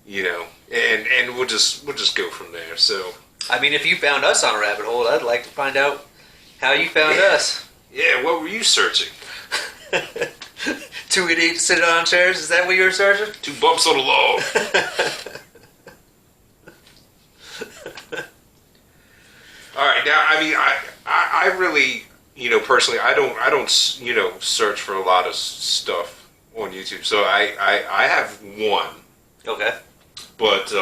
and we'll just go from there. So, I mean, if you found us on a rabbit hole, I'd like to find out how you found us. Yeah, what were you searching? 2 idiots sitting on chairs. Is that what you were searching? 2 bumps on the log. All right, now I mean, I really, personally, I don't search for a lot of stuff on YouTube. So I have one. Okay. But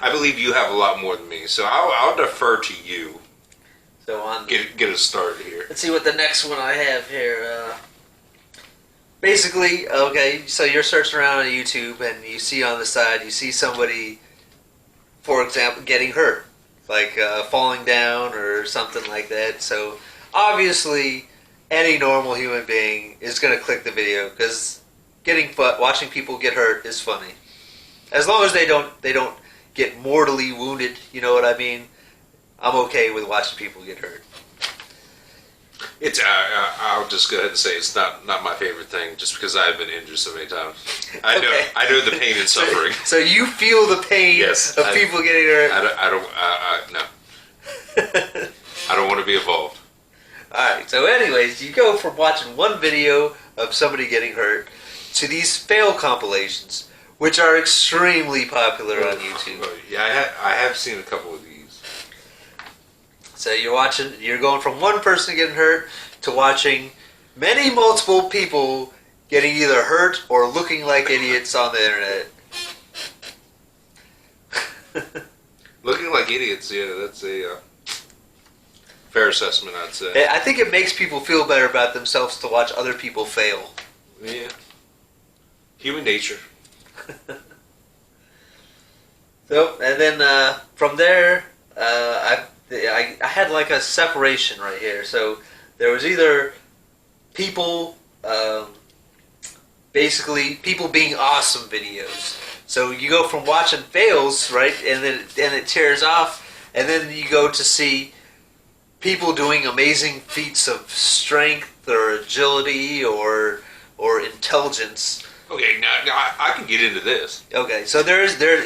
I believe you have a lot more than me. So I'll defer to you. So on get us started here. Let's see what the next one I have here. Basically, okay, so you're searching around on YouTube and you see on the side, you see somebody, for example, getting hurt, like falling down or something like that. So obviously, any normal human being is going to click the video because watching people get hurt is funny. As long as they don't get mortally wounded, you know what I mean? I'm okay with watching people get hurt. It's I'll just go ahead and say it's not my favorite thing, just because I've been injured so many times. I know the pain and suffering. So you feel the pain of people getting hurt. No. I don't want to be involved. All right. So, anyways, you go from watching one video of somebody getting hurt to these fail compilations, which are extremely popular on YouTube. Yeah, I have seen a couple of these. So you're going from one person getting hurt to watching multiple people getting either hurt or looking like idiots on the internet. Looking like idiots, yeah, that's a fair assessment, I'd say. I think it makes people feel better about themselves to watch other people fail. Yeah. Human nature. So, and then from there, I had like a separation right here. So there was either people, basically people being awesome videos. So you go from watching fails, right, and then it tears off, and then you go to see people doing amazing feats of strength or agility or intelligence. Okay, now I can get into this. Okay, so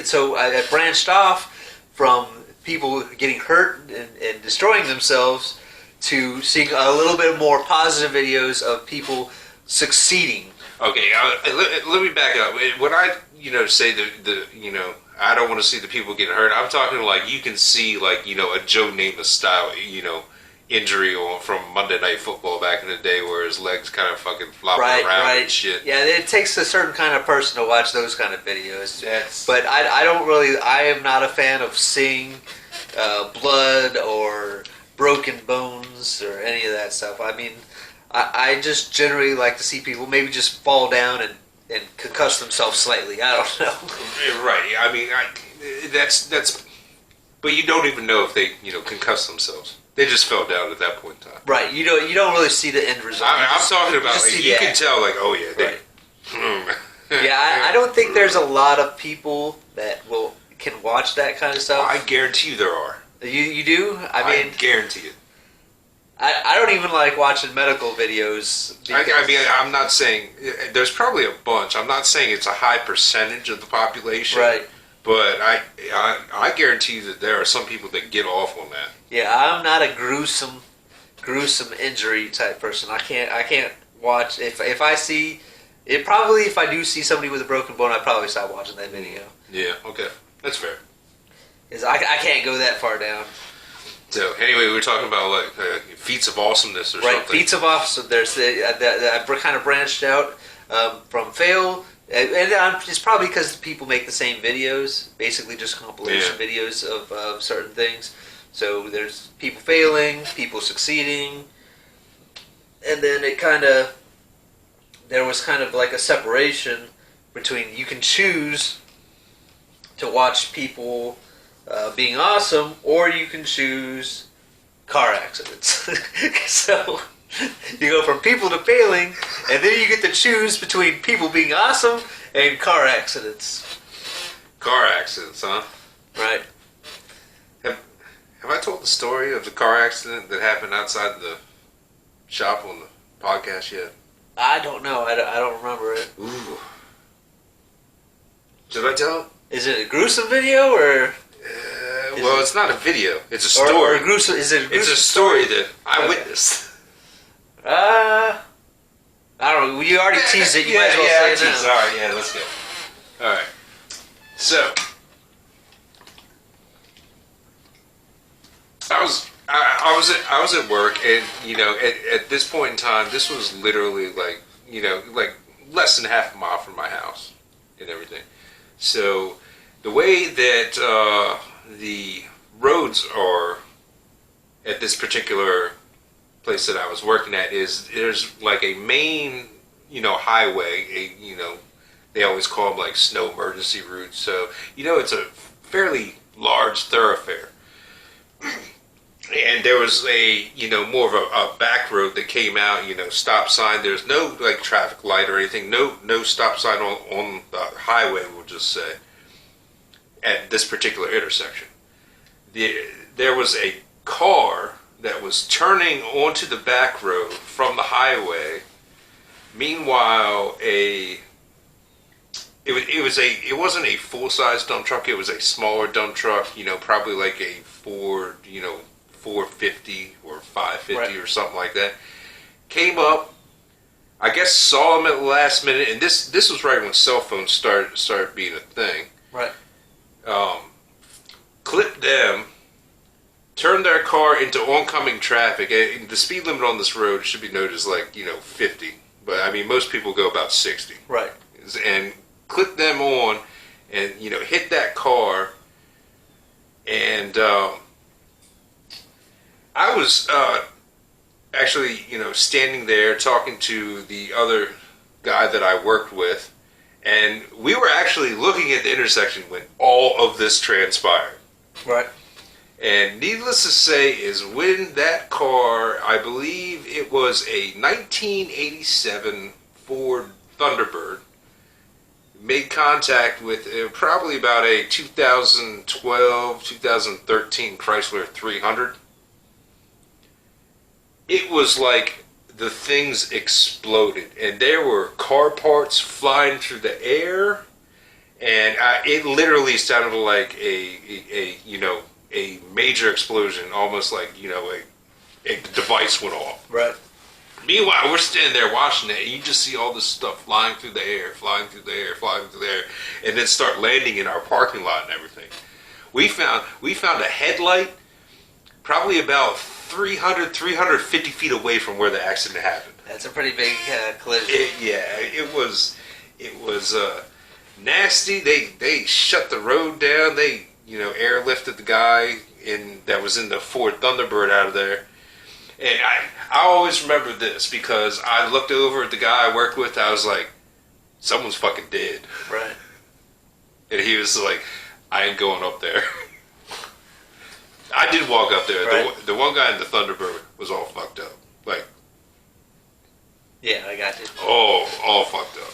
so I branched off from people getting hurt and destroying themselves to seeing a little bit more positive videos of people succeeding. Okay, let me back up. When I say the I don't want to see the people getting hurt, I'm talking like you can see like a Joe Namath style injury from Monday Night Football back in the day where his legs kind of fucking flopping around and shit. Yeah, it takes a certain kind of person to watch those kind of videos. But I am not a fan of seeing blood or broken bones or any of that stuff. I mean, I just generally like to see people maybe just fall down and concuss themselves slightly. I don't know. Right. I mean, that's. But you don't even know if they concuss themselves. They just fell down at that point in time. Right. You don't really see the end result. I'm talking about like, you can tell like, oh yeah, right. Yeah, I don't think there's a lot of people that can watch that kind of stuff. I guarantee you there are. You do? I guarantee it. I don't even like watching medical videos. I mean, I'm not saying there's probably a bunch. I'm not saying it's a high percentage of the population. Right. But I guarantee that there are some people that get off on that. Yeah, I'm not a gruesome injury type person. I can't watch if I see it. Probably if I do see somebody with a broken bone, I'd probably stop watching that video. Yeah. Okay, that's fair. Because I can't go that far down. So anyway, we were talking about like feats of awesomeness or something. Right, feats of awesomeness. There's I kind of branched out from fail. And it's probably because people make the same videos, basically just compilation videos of certain things. So there's people failing, people succeeding, and then there was kind of like a separation between you can choose to watch people being awesome, or you can choose car accidents. So you go from people to failing, and then you get to choose between people being awesome and car accidents. Car accidents, huh? Right. Have I told the story of the car accident that happened outside the shop on the podcast yet? I don't know. I don't remember it. Ooh. Should I tell it? Is it a gruesome video or? Well, it's not a video. It's a Or story. gruesome? Is it a gruesome It's a story that I witnessed. I don't know. You already teased it. You might as well say it now. All right, yeah, let's go. All right. So, I was at work, and at this point in time, this was literally like less than half a mile from my house and everything. So, the way that the roads are at this particular place that I was working at is there's like a main highway, they always call them like snow emergency routes. So it's a fairly large thoroughfare, and there was a more of a back road that came out, stop sign. There's no like traffic light or anything, no stop sign on the highway, we'll just say, at this particular intersection. There was a car that was turning onto the back road from the highway. Meanwhile, it wasn't a full size dump truck. It was a smaller dump truck. Probably like a Ford, 450 or 550 right. or something like that. Came up. I guess saw him at the last minute, and this was right when cell phones started being a thing. Right. Clipped them. Turned their car into oncoming traffic. And the speed limit on this road should be noted as 50. But I mean, most people go about 60. Right. And clipped them on, and hit that car. And I was actually standing there talking to the other guy that I worked with, and we were actually looking at the intersection when all of this transpired. Right. And needless to say is when that car, I believe it was a 1987 Ford Thunderbird, made contact with probably about a 2012, 2013 Chrysler 300. It was like the things exploded, and there were car parts flying through the air, and it literally sounded like a major explosion, almost like a device went off. Right. Meanwhile, we're standing there watching it, and you just see all this stuff flying through the air, and then start landing in our parking lot and everything. We found a headlight probably about 350 feet away from where the accident happened. That's a pretty big collision. It was nasty. They shut the road down. They airlifted the guy that was in the Ford Thunderbird out of there. And I always remember this because I looked over at the guy I worked with. I was like, someone's fucking dead. Right. And he was like, I ain't going up there. I did walk up there. Right. The one guy in the Thunderbird was all fucked up. Like, yeah, I got you. all fucked up.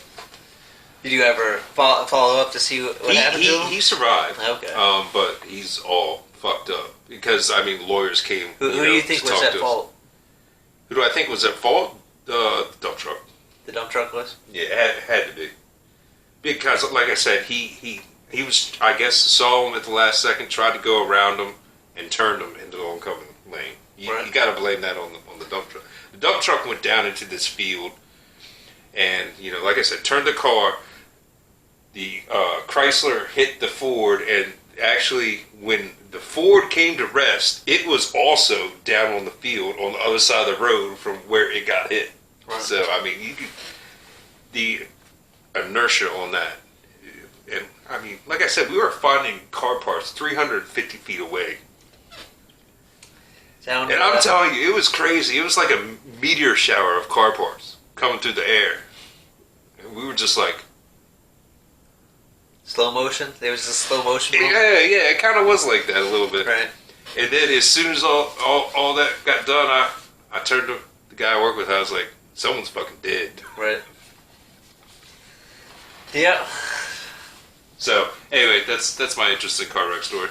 Did you ever follow up to see what happened to him? He survived. Okay. But he's all fucked up because lawyers came. Who do you think was at fault? Who do I think was at fault? The dump truck. The dump truck was? Yeah, it had to be. Because, like I said, he was, I guess, saw him at the last second, tried to go around him, and turned him into the oncoming lane. You got to blame that on the dump truck. The dump truck went down into this field, and like I said, turned the car. The Chrysler hit the Ford, and actually, when the Ford came to rest, it was also down on the field on the other side of the road from where it got hit. Right. So I mean, the inertia on that, and I mean, like I said, we were finding car parts 350 feet away. And I'm telling you, it was crazy. It was like a meteor shower of car parts coming through the air. And we were just like... Slow motion? There was a slow motion moment? Yeah, it kind of was like that a little bit. Right. And then as soon as all that got done, I turned to the guy I work with, I was like, someone's fucking dead. Right. Yeah. So, anyway, that's my interesting car wreck story.